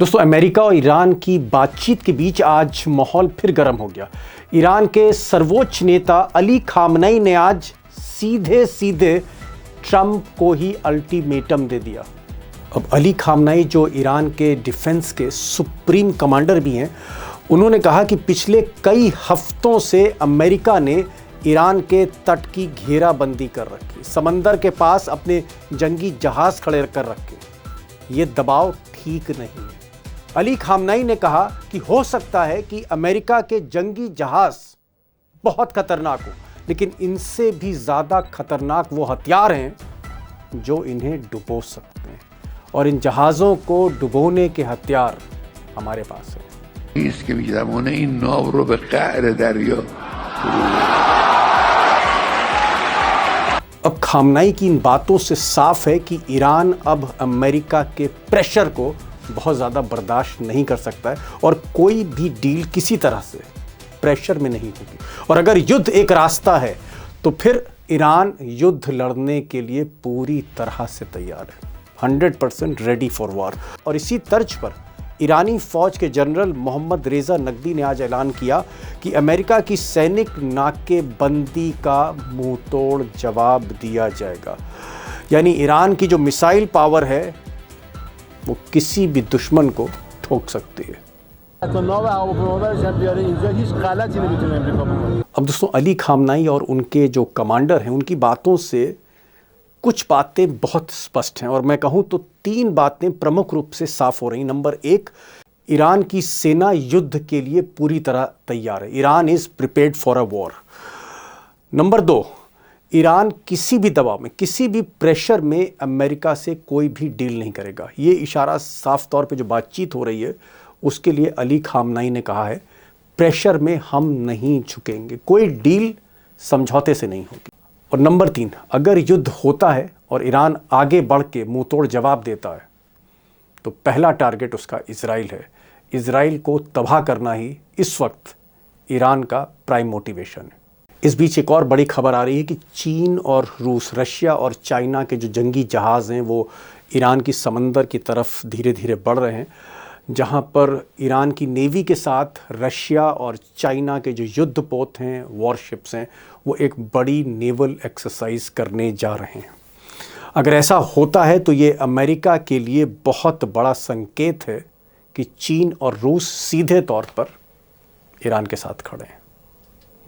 दोस्तों, अमेरिका और ईरान की बातचीत के बीच आज माहौल फिर गर्म हो गया। ईरान के सर्वोच्च नेता अली खामनेई ने आज सीधे सीधे ट्रंप को ही अल्टीमेटम दे दिया। अब अली खामनेई, जो ईरान के डिफेंस के सुप्रीम कमांडर भी हैं, उन्होंने कहा कि पिछले कई हफ्तों से अमेरिका ने ईरान के तट की घेराबंदी कर रखी, समंदर के पास अपने जंगी जहाज खड़े कर रखे। ये दबाव ठीक नहीं है। अली खामनेई ने कहा कि हो सकता है कि अमेरिका के जंगी जहाज बहुत खतरनाक हो, लेकिन इनसे भी ज्यादा खतरनाक वो हथियार हैं जो इन्हें डुबो सकते हैं, और इन जहाज़ों को डुबोने के हथियार हमारे पास हैं। अब खामनेई की इन बातों से साफ है कि ईरान अब अमेरिका के प्रेशर को बहुत ज़्यादा बर्दाश्त नहीं कर सकता है, और कोई भी डील किसी तरह से प्रेशर में नहीं होगी। और अगर युद्ध एक रास्ता है तो फिर ईरान युद्ध लड़ने के लिए पूरी तरह से तैयार है, 100% रेडी फॉर वॉर। और इसी तर्ज पर ईरानी फौज के जनरल मोहम्मद रेजा नकवी ने आज ऐलान किया कि अमेरिका की सैनिक नाकेबंदी का मुंह तोड़ जवाब दिया जाएगा। यानी ईरान की जो मिसाइल पावर है वो किसी भी दुश्मन को ठोक सकती है। अब दोस्तों, अली खामनेई और उनके जो कमांडर हैं, उनकी बातों से कुछ बातें बहुत स्पष्ट हैं, और मैं कहूं तो 3 बातें प्रमुख रूप से साफ हो रही। नंबर 1, ईरान की सेना युद्ध के लिए पूरी तरह तैयार है। Iran is prepared for a war. Number 2, Iran किसी भी दबाव में, किसी भी प्रेशर में अमेरिका से कोई भी डील नहीं करेगा। ये इशारा साफ तौर पे जो बातचीत हो रही है उसके लिए अली खामनेई ने कहा है, प्रेशर में हम नहीं झुकेंगे, कोई डील समझौते से नहीं होगी। और नंबर 3, अगर युद्ध होता है और ईरान आगे बढ़ के मुंह तोड़ जवाब देता है तो पहला टारगेट उसका इजराइल है। इजराइल को तबाह करना ही इस वक्त ईरान का प्राइम मोटिवेशन है। इस बीच एक और बड़ी खबर आ रही है कि चीन और रूस, रशिया और चाइना के जो जंगी जहाज़ हैं वो ईरान की समंदर की तरफ धीरे धीरे बढ़ रहे हैं, जहां पर ईरान की नेवी के साथ रशिया और चाइना के जो युद्धपोत हैं, वॉरशिप्स हैं, वो एक बड़ी नेवल एक्सरसाइज करने जा रहे हैं। अगर ऐसा होता है तो ये अमेरिका के लिए बहुत बड़ा संकेत है कि चीन और रूस सीधे तौर पर ईरान के साथ खड़े हैं।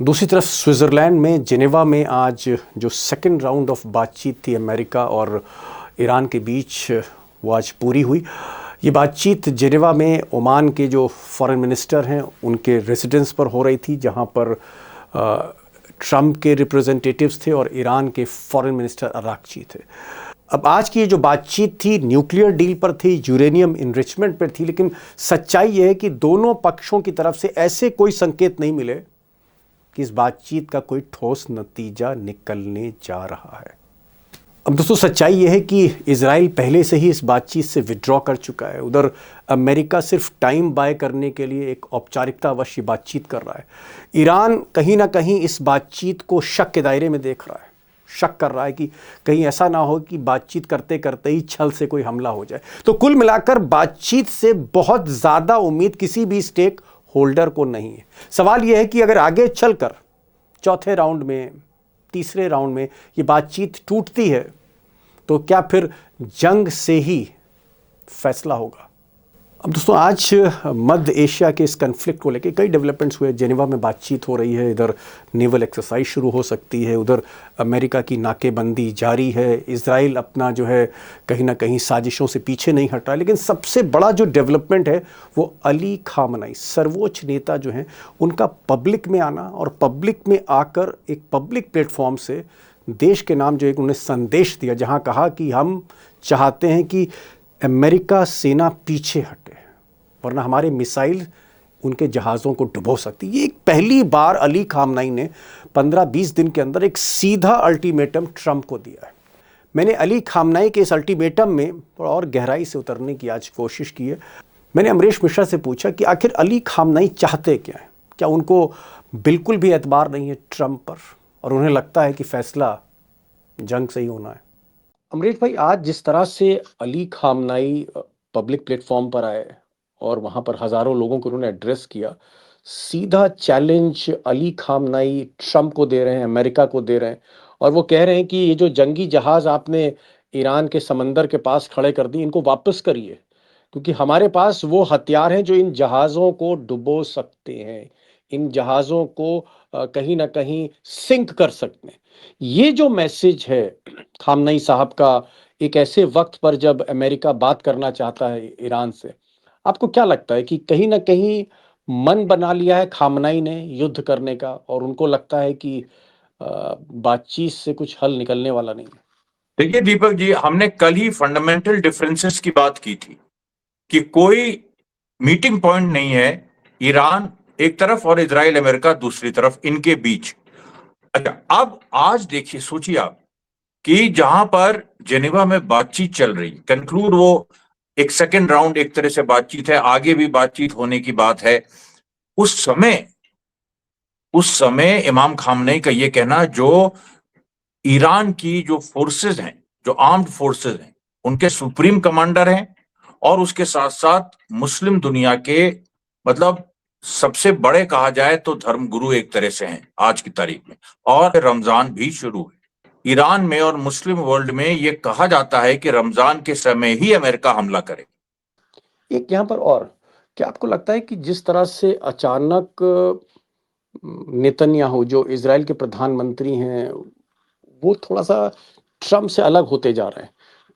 दूसरी तरफ स्विट्ज़रलैंड में जिनेवा में आज जो सेकंड राउंड ऑफ बातचीत थी अमेरिका और ईरान के बीच, वो आज पूरी हुई। ये बातचीत जिनेवा में ओमान के जो फॉरेन मिनिस्टर हैं उनके रेजिडेंस पर हो रही थी, जहां पर ट्रंप के रिप्रेजेंटेटिव्स थे और ईरान के फॉरेन मिनिस्टर अरागची थे। अब आज की ये जो बातचीत थी न्यूक्लियर डील पर थी, यूरेनियम इनरिचमेंट पर थी, लेकिन सच्चाई ये है कि दोनों पक्षों की तरफ से ऐसे कोई संकेत नहीं मिले कि इस बातचीत का कोई ठोस नतीजा निकलने जा रहा है। अब दोस्तों, सच्चाई यह है कि इजराइल पहले से ही इस बातचीत से विड्रॉ कर चुका है। उधर अमेरिका सिर्फ टाइम बाय करने के लिए एक औपचारिकतावश ये बातचीत कर रहा है। ईरान कहीं ना कहीं इस बातचीत को शक के दायरे में देख रहा है, शक कर रहा है कि कहीं ऐसा ना हो कि बातचीत करते करते ही छल से कोई हमला हो जाए। तो कुल मिलाकर बातचीत से बहुत ज़्यादा उम्मीद किसी भी स्टेक होल्डर को नहीं है। सवाल यह है कि अगर आगे चलकर चौथे राउंड में, तीसरे राउंड में ये बातचीत टूटती है तो क्या फिर जंग से ही फैसला होगा। अब दोस्तों, आज मध्य एशिया के इस कन्फ्लिक्ट को लेकर कई डेवलपमेंट्स हुए। जेनेवा में बातचीत हो रही है, इधर नेवल एक्सरसाइज शुरू हो सकती है, उधर अमेरिका की नाकेबंदी जारी है, इजराइल अपना जो है कहीं ना कहीं साजिशों से पीछे नहीं हट रहा है। लेकिन सबसे बड़ा जो डेवलपमेंट है वो अली खामनेई, सर्वोच्च नेता जो हैं, उनका पब्लिक में आना, और पब्लिक में आकर एक पब्लिक प्लेटफॉर्म से देश के नाम जो एक उन्होंने संदेश दिया, जहां कहा कि हम चाहते हैं कि अमेरिका सेना पीछे हटे, वरना हमारे मिसाइल उनके जहाज़ों को डुबो सकती। ये एक पहली बार अली खामनेई ने 15-20 दिन के अंदर एक सीधा अल्टीमेटम ट्रंप को दिया है। मैंने अली खामनेई के इस अल्टीमेटम में थोड़ा और गहराई से उतरने की आज कोशिश की है। मैंने अमरीश मिश्रा से पूछा कि आखिर अली खामनेई चाहते क्या हैं। क्या उनको बिल्कुल भी एतबार नहीं है ट्रंप पर, और उन्हें लगता है कि फैसला जंग से ही होना है? अमरीश भाई, आज जिस तरह से अली खामनेई पब्लिक प्लेटफॉर्म पर आए और वहाँ पर हज़ारों लोगों को उन्होंने एड्रेस किया। सीधा चैलेंज अली ख़ामनेई ट्रंप को दे रहे हैं, अमेरिका को दे रहे हैं और वो कह रहे हैं कि ये जो जंगी जहाज़ आपने ईरान के समंदर के पास खड़े कर दिए, इनको वापस करिए, क्योंकि हमारे पास वो हथियार हैं जो इन जहाज़ों को डुबो सकते हैं, इन जहाज़ों को कहीं न कहीं सिंक कर सकते हैं। ये जो मैसेज है ख़ामनेई साहब का एक ऐसे वक़्त पर जब अमेरिका बात करना चाहता है ईरान से, आपको क्या लगता है कि कहीं न कहीं मन बना लिया है ख़ामनेई ने युद्ध करने का और उनको लगता है कि बातचीत से कुछ हल निकलने वाला नहीं है? देखिए दीपक जी, हमने कल ही फंडामेंटल डिफरेंसेस की बात की थी कि कोई मीटिंग पॉइंट नहीं है, ईरान एक तरफ और इजराइल अमेरिका दूसरी तरफ, इनके बीच। अच्छा, अब आज देखिए, सोचिए आप कि जहां पर जेनेवा में बातचीत चल रही, कंक्लूड वो एक सेकेंड राउंड एक तरह से बातचीत है, आगे भी बातचीत होने की बात है। उस समय इमाम खामनेई का ये कहना, जो ईरान की जो फोर्सेस हैं, जो आर्म्ड फोर्सेस हैं, उनके सुप्रीम कमांडर हैं और उसके साथ साथ मुस्लिम दुनिया के, मतलब सबसे बड़े कहा जाए तो धर्मगुरु एक तरह से हैं आज की तारीख में। और रमजान भी शुरू है ईरान में और मुस्लिम वर्ल्ड में, ये कहा जाता है कि रमजान के समय ही अमेरिका हमला करे। एक यहाँ पर और, क्या आपको लगता है कि जिस तरह से अचानक नेतन्याहू जो इज़राइल के प्रधानमंत्री हैं, वो थोड़ा-सा ट्रम्प से अलग होते जा रहे हैं।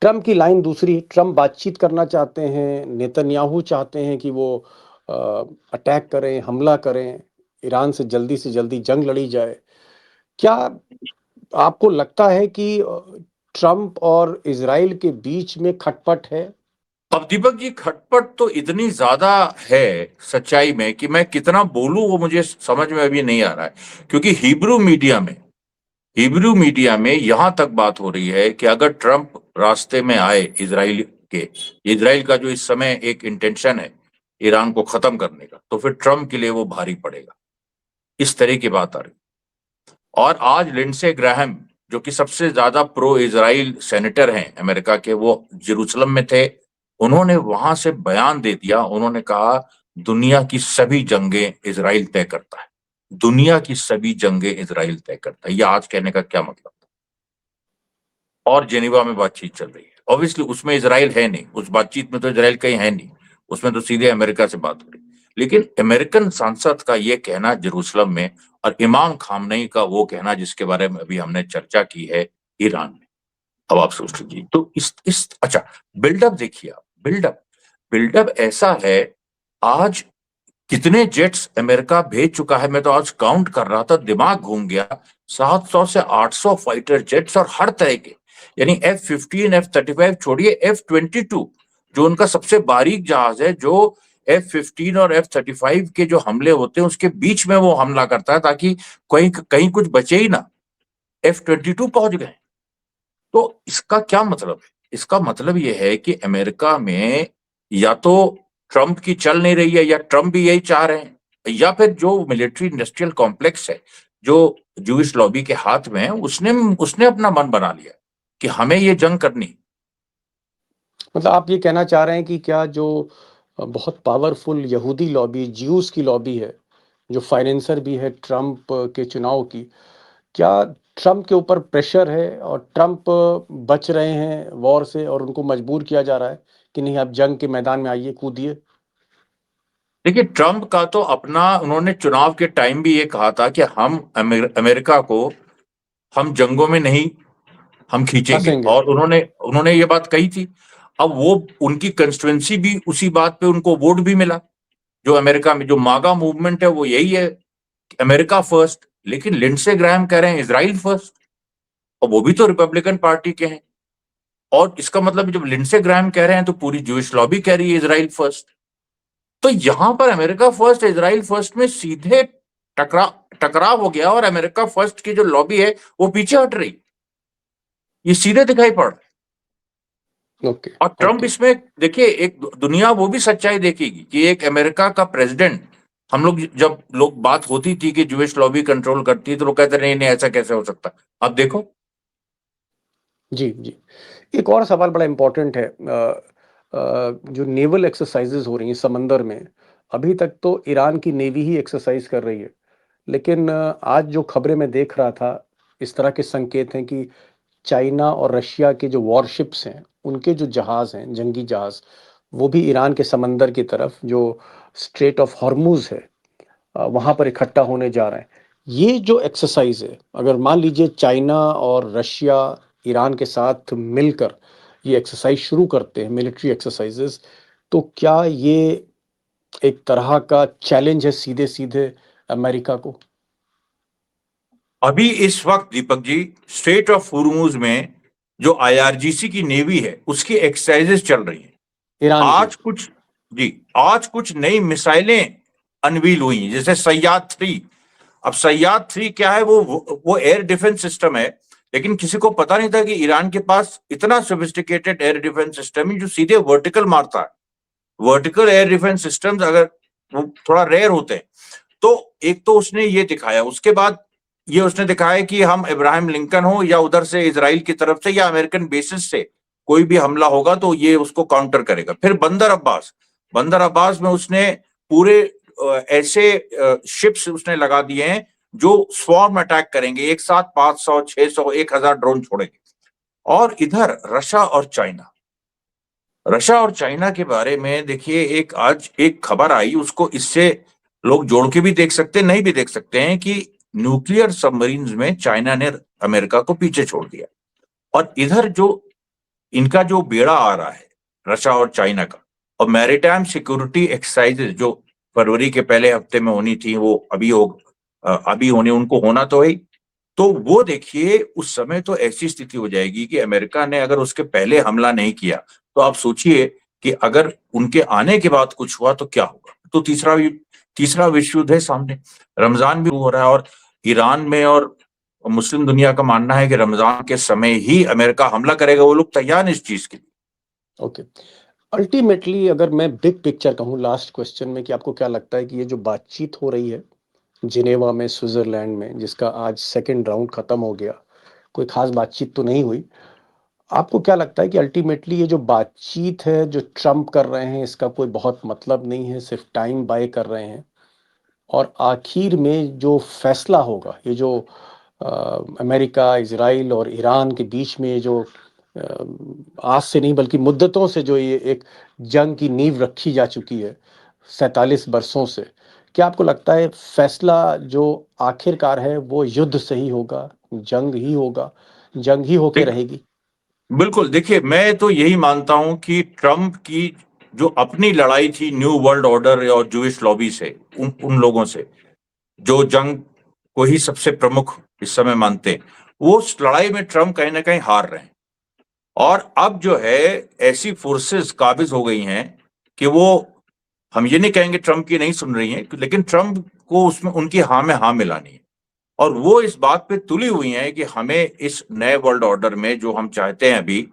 ट्रम्प की लाइन दूसरी है, ट्रम्प बातचीत करना चाहते हैं, नेतन्याहू चाहते हैं कि वो अ, अटैक करें, हमला करें, ईरान से जल्दी जंग लड़ी जाए। क्या आपको लगता है कि ट्रम्प और इज़राइल के बीच में खटपट है? अब दीपक जी, खटपट तो इतनी ज्यादा है सच्चाई में कि मैं कितना बोलूं वो मुझे समझ में अभी नहीं आ रहा है। क्योंकि हिब्रू मीडिया में यहां तक बात हो रही है कि अगर ट्रंप रास्ते में आए इजराइल का जो इस समय एक इंटेंशन है ईरान को खत्म करने का, तो फिर ट्रंप के लिए वो भारी पड़ेगा, इस तरह की बात आ रही। और आज लिंडसे ग्राहम, जो कि सबसे ज्यादा प्रो इजराइल सेनेटर हैं अमेरिका के, वो जेरूसलम में थे। उन्होंने वहां से बयान दे दिया, उन्होंने कहा दुनिया की सभी जंगें इजराइल तय करता है, दुनिया की सभी जंगें इजराइल तय करता है। ये आज कहने का क्या मतलब? और जेनीवा में बातचीत चल रही है, ऑब्वियसली उसमें इजराइल है नहीं, उस बातचीत में तो इजराइल कहीं है नहीं, उसमें तो सीधे अमेरिका से बात हो रही। लेकिन अमेरिकन सांसद का ये कहना जेरूसलम में, और इमाम खामनेई का वो कहना जिसके बारे में अभी हमने चर्चा की है ईरान में, अब आप सोच लीजिए। तो इस अच्छा, बिल्डअप देखिए आप, बिल्डअप ऐसा है। आज कितने जेट्स अमेरिका भेज चुका है, मैं तो आज काउंट कर रहा था, दिमाग घूम गया। 700 से 800 फाइटर जेट्स, और हर तरह के, यानी F-15, F-35 छोड़िए, F-22 जो उनका सबसे बारीक जहाज है, जो F-15 और F-35 के जो हमले होते हैं उसके बीच में वो हमला करता है, ताकि कहीं कहीं कुछ बचे ही ना। F-22 पहुंच गए। तो इसका क्या मतलब है? इसका मतलब ये है कि अमेरिका में या तो ट्रंप की चल नहीं रही है, या ट्रंप भी यही चाह रहे हैं, या फिर जो मिलिट्री इंडस्ट्रियल कॉम्प्लेक्स है जो जूइश लॉबी के हाथ में है, उसने उसने अपना मन बना लिया कि हमें ये जंग करनी। मतलब आप ये कहना चाह रहे हैं कि क्या जो बहुत पावरफुल यहूदी लॉबी, ज्यूज़ की लॉबी है, जो फाइनेंसर भी है ट्रम्प के चुनाव की, क्या ट्रम्प के ऊपर प्रेशर है और ट्रम्प बच रहे हैं वॉर से और उनको मजबूर किया जा रहा है कि नहीं, आप जंग के मैदान में आइए, कूदिए? देखिए, ट्रंप का तो अपना, उन्होंने चुनाव के टाइम भी ये कहा था कि हम अमेरिका को हम जंगों में नहीं, हम खींचेंगे, फँसेंगे। और उन्होंने उन्होंने ये बात कही थी। अब वो, उनकी कंस्टिट्यूंसी भी उसी बात पे उनको वोट भी मिला। जो अमेरिका में जो मागा मूवमेंट है वो यही है, अमेरिका फर्स्ट। लेकिन लिंडसे ग्राहम कह रहे हैं इजराइल फर्स्ट, और वो भी तो रिपब्लिकन पार्टी के हैं। और इसका मतलब जब लिंडसे ग्राहम कह रहे हैं तो पूरी जूइश लॉबी कह रही है इजराइल फर्स्ट। तो यहां पर अमेरिका फर्स्ट इजराइल फर्स्ट में सीधे टकराव हो गया, और अमेरिका फर्स्ट की जो लॉबी है वो पीछे हट रही, ये सीधे दिखाई पड़ रहा है। ओके, और ट्रंप ओके। इसमें, देखिए, एक दुनिया वो भी सच्चाई देखेगी कि एक अमेरिका का प्रेसिडेंट, हम लोग जब लोग बात होती थी कि जूइश लॉबी कंट्रोल करती है, तो लोग कहते नहीं नहीं ऐसा कैसे हो सकता। अब देखो। जी, जी। एक और सवाल बड़ा इम्पोर्टेंट है। जो नेवल एक्सरसाइजेज हो रही हैं समंदर में, अभी तक तो ईरान की नेवी ही एक्सरसाइज कर रही है। लेकिन आज जो खबरें मैं देख रहा था, इस तरह के संकेत हैं कि चाइना और रशिया के जो वॉरशिप्स हैं, उनके जो जहाज़ हैं, जंगी जहाज़, वो भी ईरान के समंदर की तरफ जो स्ट्रेट ऑफ हॉर्मुज़ है, वहाँ पर इकट्ठा होने जा रहे हैं। ये जो एक्सरसाइज़ है, अगर मान लीजिए चाइना और रशिया ईरान के साथ मिलकर ये एक्सरसाइज़ शुरू करते हैं, मिलिट्री एक्सरसाइज़ेज़, तो क्या ये एक तरह का चैलेंज है सीधे-सीधे अमेरिका को? अभी इस वक्त दीपक जी स्ट्रेट ऑफ हुर्मुज में जो आईआरजीसी की नेवी है उसकी एक्सरसाइजेस चल रही हैं। ईरान की। आज कुछ जी आज कुछ नई मिसाइलें अनवील हुई हैं, जैसे सय्याद 3। अब सय्याद 3 क्या है? वो एयर डिफेंस सिस्टम है, लेकिन किसी को पता नहीं था कि ईरान के पास इतना सोफिस्टिकेटेड एयर डिफेंस सिस्टम है जो सीधे वर्टिकल मारता है। वर्टिकल एयर डिफेंस सिस्टम्स अगर वो थोड़ा रेयर होते हैं, तो एक तो उसने ये दिखाया। उसके बाद ये उसने दिखाया कि हम इब्राहिम लिंकन हो या उधर से इजराइल की तरफ से या अमेरिकन बेसिस से कोई भी हमला होगा तो ये उसको काउंटर करेगा। फिर बंदर अब्बास में उसने पूरे ऐसे शिप्स उसने लगा दिए हैं जो स्वॉर्म अटैक करेंगे, एक साथ 500, 600, 1000 ड्रोन छोड़ेंगे। और इधर रशिया और चाइना के बारे में देखिए, एक आज एक खबर आई, उसको इससे लोग जोड़ के भी देख सकते हैं, नहीं भी देख सकते हैं, कि न्यूक्लियर सबमरीन्स में चाइना ने अमेरिका को पीछे छोड़ दिया। और इधर जो इनका जो बेड़ा आ रहा है रशिया और चाइना का, और मैरीटाइम सिक्योरिटी एक्सरसाइजेज जो फरवरी के पहले हफ्ते में होनी थी, वो अभी होने, उनको होना तो है। तो वो देखिए, उस समय तो ऐसी स्थिति हो जाएगी कि अमेरिका ने अगर उसके पहले हमला नहीं किया, तो आप सोचिए कि अगर उनके आने के बाद कुछ हुआ तो क्या होगा। तो तीसरा विश्व युद्ध है सामने, रमजान भी हो रहा है, और ईरान में और मुस्लिम दुनिया का मानना है कि रमजान के समय ही अमेरिका हमला करेगा। वो लोग तैयार हैं इस चीज के लिए। ओके। अल्टीमेटली अगर मैं बिग पिक्चर कहूँ लास्ट क्वेश्चन में, कि आपको क्या लगता है कि ये जो बातचीत हो रही है जिनेवा में, स्विट्जरलैंड में, जिसका आज सेकंड राउंड खत्म हो गया, कोई खास बातचीत तो नहीं हुई, आपको क्या लगता है कि अल्टीमेटली ये जो बातचीत है जो ट्रम्प कर रहे हैं, इसका कोई बहुत मतलब नहीं है, सिर्फ टाइम बाय कर रहे हैं, और आखिर में जो फैसला होगा, ये जो अमेरिका, इजराइल और ईरान के बीच में जो आज से नहीं बल्कि मुद्दतों से जो ये एक जंग की नींव रखी जा चुकी है 47 बरसों से, क्या आपको लगता है फैसला जो आखिरकार है वो युद्ध से ही होगा, जंग ही होगा, जंग ही होके देख रहेगी? बिल्कुल, देखिए, मैं तो यही मानता हूं कि ट्रम्प की जो अपनी लड़ाई थी न्यू वर्ल्ड ऑर्डर और जूइश लॉबी से, उन लोगों से जो जंग को ही सबसे प्रमुख इस समय मानते हैं, वो उस लड़ाई में ट्रम्प कहीं ना कहीं हार रहे हैं। और अब जो है, ऐसी फोर्सेस काबिज हो गई हैं कि वो, हम ये नहीं कहेंगे ट्रम्प की नहीं सुन रही हैं, लेकिन ट्रम्प को उसमें उनकी हाँ में हाँ मिलानी है। और वो इस बात पे तुली हुई हैं कि हमें इस नए वर्ल्ड ऑर्डर में जो हम चाहते हैं अभी,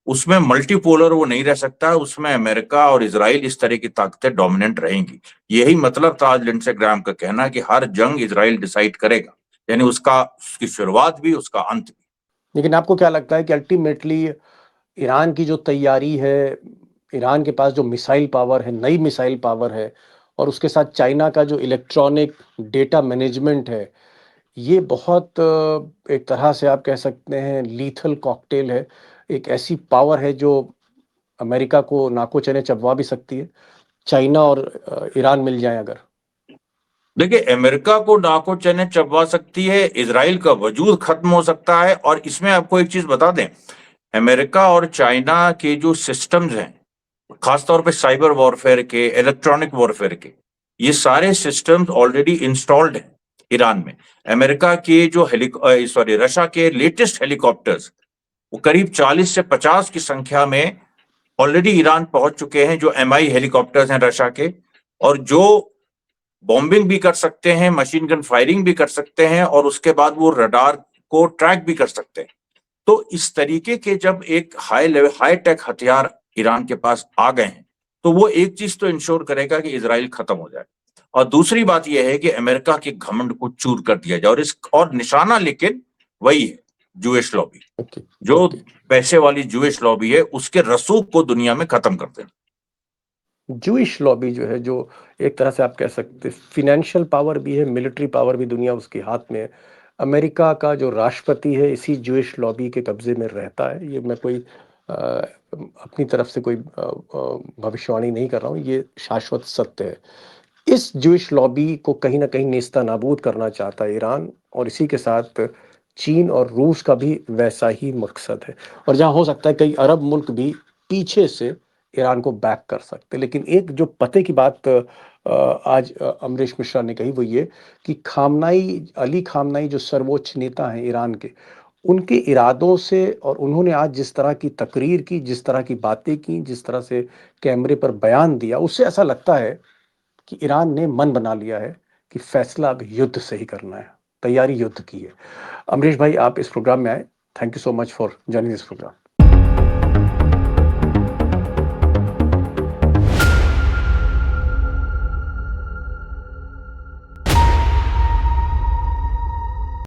उसमें मल्टीपोलर वो नहीं रह सकता, उसमें अमेरिका और इजराइल इस तरह की ताकतें डोमिनेंट रहेंगी। यही मतलब था आज लिंडसे ग्राहम का कहना कि हर जंग इजराइल डिसाइड करेगा, यानी उसकी शुरुआत भी, उसका अंत भी। लेकिन आपको क्या लगता है कि अल्टीमेटली ईरान की जो तैयारी है, ईरान के पास जो मिसाइल पावर है, नई मिसाइल पावर है, और उसके साथ चाइना का जो इलेक्ट्रॉनिक डेटा मैनेजमेंट है, ये बहुत एक तरह से आप कह सकते हैं लीथल कॉकटेल है। एक ऐसी पावर है जो अमेरिका को नाको चने चबवा भी सकती है, चाइना और ईरान मिल जाए अगर। देखिए, अमेरिका को नाको चने चबवा सकती है, इजराइल का वजूद खत्म हो सकता है। और इसमें आपको एक चीज बता दें, अमेरिका और चाइना के जो सिस्टम्स हैं, खासतौर पे साइबर वॉरफेयर के, इलेक्ट्रॉनिक वॉरफेयर के, ये सारे सिस्टम्स ऑलरेडी इंस्टॉल्ड हैं ईरान में। अमेरिका के जो रशिया के लेटेस्ट हेलीकॉप्टर्स, वो करीब 40 से 50 की संख्या में ऑलरेडी ईरान पहुंच चुके हैं, जो MI हेलीकॉप्टर्स हैं रशिया के, और जो बॉम्बिंग भी कर सकते हैं, मशीन गन फायरिंग भी कर सकते हैं, और उसके बाद वो रडार को ट्रैक भी कर सकते हैं। तो इस तरीके के जब एक हाई टेक हथियार ईरान के पास आ गए हैं, तो वो एक चीज तो इंश्योर करेगा कि इजराइल खत्म हो जाए, और दूसरी बात यह है कि अमेरिका के घमंड को चूर कर दिया जाए। और निशाना लेकिन वही है, जूइश लॉबी, ओके जो ओके पैसे वाली जूइश लॉबी है, उसके रसूख को दुनिया में खत्म कर देना। जूइश लॉबी जो है, जो एक तरह से आप कह सकते फिनेंशियल पावर भी है, मिलिट्री पावर भी दुनिया उसके हाथ में है। अमेरिका का जो राष्ट्रपति है इसी जूइश लॉबी के कब्जे में रहता है। ये मैं कोई अपनी तरफ से कोई भविष्यवाणी नहीं कर रहा हूँ, ये शाश्वत सत्य है। इस जूइश लॉबी को कहीं ना कहीं नेस्तनाबूद करना चाहता है ईरान, और इसी के साथ चीन और रूस का भी वैसा ही मकसद है। और जहां हो सकता है कई अरब मुल्क भी पीछे से ईरान को बैक कर सकते हैं। लेकिन एक जो पते की बात आज अमरीश मिश्रा ने कही, वो ये कि अली खामनाई जो सर्वोच्च नेता हैं ईरान के, उनके इरादों से, और उन्होंने आज जिस तरह की तकरीर की, जिस तरह की बातें की, जिस तरह से कैमरे पर बयान दिया, उससे ऐसा लगता है कि ईरान ने मन बना लिया है कि फैसला अब युद्ध से ही करना है, तैयारी युद्ध की है। अमरीश भाई, आप इस प्रोग्राम में आए, thank you so much for joining this programme.